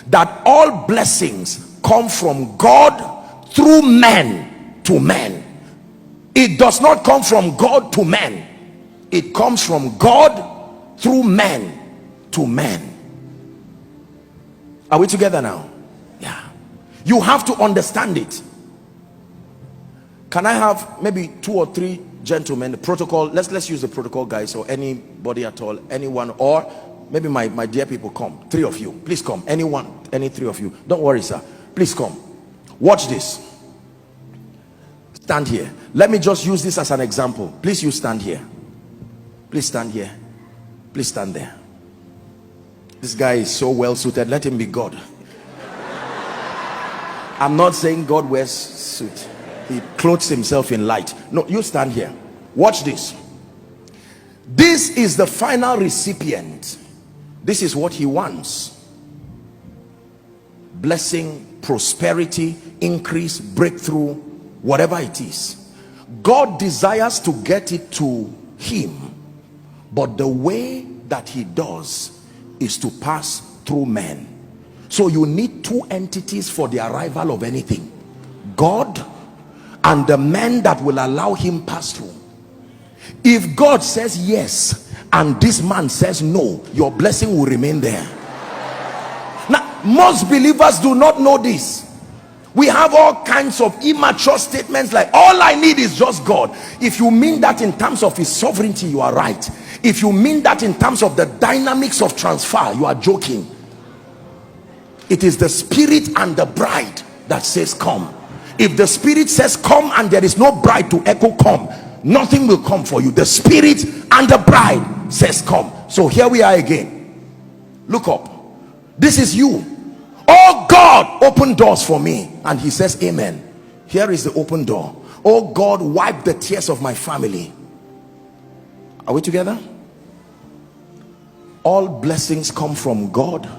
that all blessings come from God through men to men. It does not come from God to men. It comes from God through men to men. Are we together now? Yeah. You have to understand it. Can I have maybe 2 or 3 gentlemen? The protocol, let's use the protocol guys, or anybody at all, anyone, or maybe my dear people, come. 3 of you, please come. Anyone, any 3 of you, don't worry sir, please come. Watch this. Stand here. Let me just use this as an example. Please, you stand here. Please stand here. Please stand there. This guy is so well suited. Let him be God. I'm not saying God wears suit. He clothes himself in light. No, you stand here. Watch this. This is the final recipient. This is what he wants. Blessing, prosperity, increase, breakthrough, whatever it is. God desires to get it to him, but the way that he does is to pass through men. So you need 2 entities for the arrival of anything: God and the men that will allow him pass through. If God says yes and this man says no, your blessing will remain there. Now, most believers do not know this. We have all kinds of immature statements like, all I need is just God. If you mean that in terms of his sovereignty, you are right. If you mean that in terms of the dynamics of transfer, you are joking. It is the spirit and the bride that says come. If the spirit says come and there is no bride to echo come, nothing will come for you. The spirit and the bride says come. So here we are again. Look up. This is you. Oh God, open doors for me. And he says amen. Here is the open door. Oh God, wipe the tears of my family. Are we together? All blessings come from God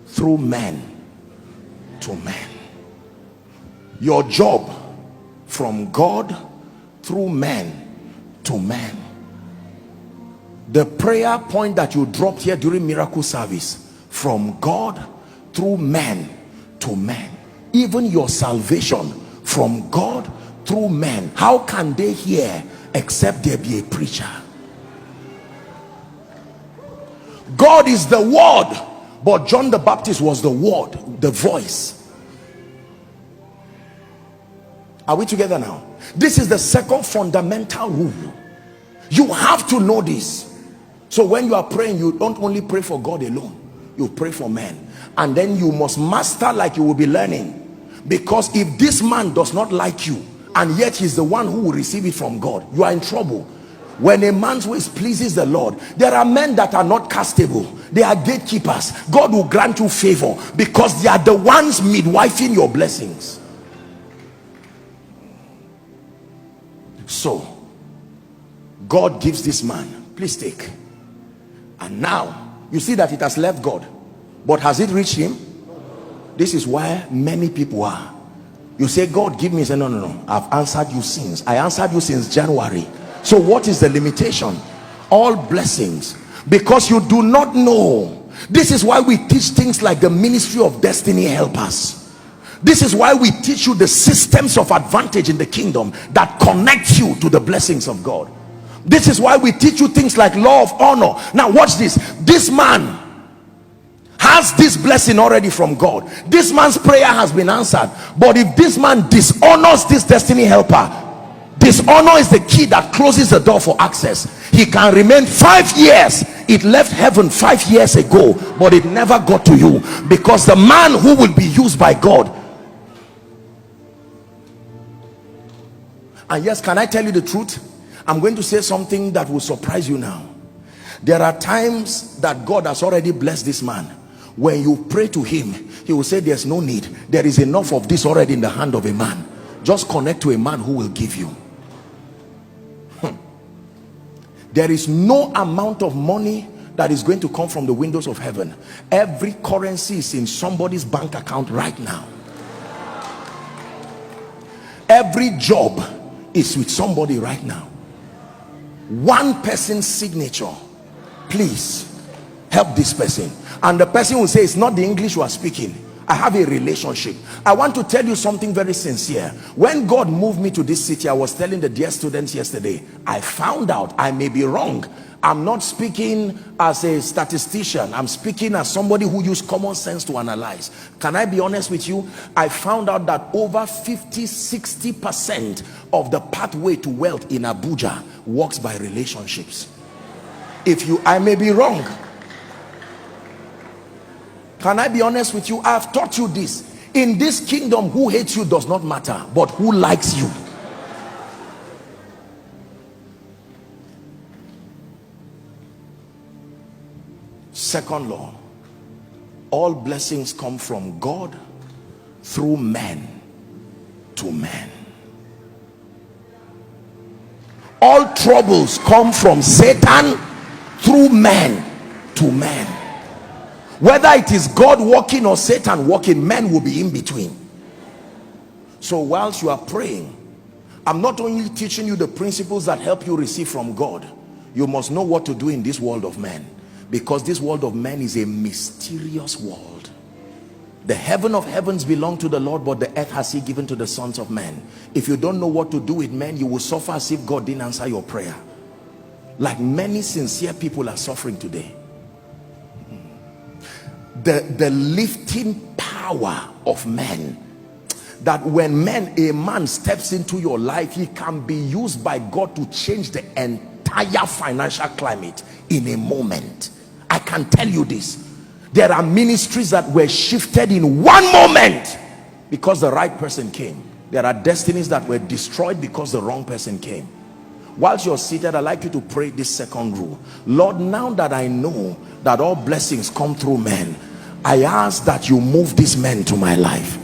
through men to men. Your job from God through men to men. The prayer point that you dropped here during miracle service, from God through men to men. Even your salvation, from God through men. How can they hear except there be a preacher? God is the word, but John the Baptist was the word, the voice. Are we together now? This is the second fundamental rule. You have to know this. So when you are praying, you don't only pray for God alone, you pray for men. And then you must master like you will be learning. Because if this man does not like you, and yet he's the one who will receive it from God, you are in trouble. When a man's ways pleases the Lord, there are men that are not castable. They are gatekeepers. God will grant you favor because they are the ones midwifing your blessings. So God gives this man, please take. And now you see that it has left God, but has it reached him? This is why many people are. You say, God give me. Say, no, I've answered you since. I answered you since January. So what is the limitation? All blessings, because you do not know. This is why we teach things like the ministry of destiny helpers. This is why we teach you the systems of advantage in the kingdom that connect you to the blessings of God. This is why we teach you things like law of honor. Now watch this. This man has this blessing already from God. This man's prayer has been answered. But if this man dishonors this destiny helper, dishonor is the key that closes the door for access. He can remain 5 years. It left heaven 5 years ago, but it never got to you, because the man who will be used by God. And yes, can I tell you the truth? I'm going to say something that will surprise you now. There are times that God has already blessed this man. When you pray to him, he will say there's no need. There is enough of this already in the hand of a man. Just connect to a man who will give you. There is no amount of money that is going to come from the windows of heaven. Every currency is in somebody's bank account right now. Every job is with somebody right now. One person's signature, please. help this person, and the person will say, it's not the English you are speaking, I have a relationship. I want to tell you something very sincere. When God moved me to this city, I was telling the dear students yesterday, I found out, I may be wrong, I'm not speaking as a statistician, I'm speaking as somebody who used common sense to analyze. Can I be honest with you? I found out that over 50-60% of the pathway to wealth in Abuja works by relationships. I may be wrong. Can I be honest with you? I've taught you this. In this kingdom, who hates you does not matter, but who likes you. Second law, all blessings come from God through men to men. All troubles come from Satan through men to men. Whether it is God working or Satan working, men will be in between. So whilst you are praying, I'm not only teaching you the principles that help you receive from God, you must know what to do in this world of men, because this world of men is a mysterious world. The heaven of heavens belong to the Lord, but the earth has he given to the sons of men. If you don't know what to do with men, you will suffer as if God didn't answer your prayer, like many sincere people are suffering today. The lifting power of men, that when a man steps into your life, he can be used by God to change the entire financial climate in a moment. I can tell you this. There are ministries that were shifted in one moment because the right person came. There are destinies that were destroyed because the wrong person came. Whilst you're seated, I'd like you to pray this second rule. Lord, now that I know that all blessings come through men, I ask that you move these men to my life.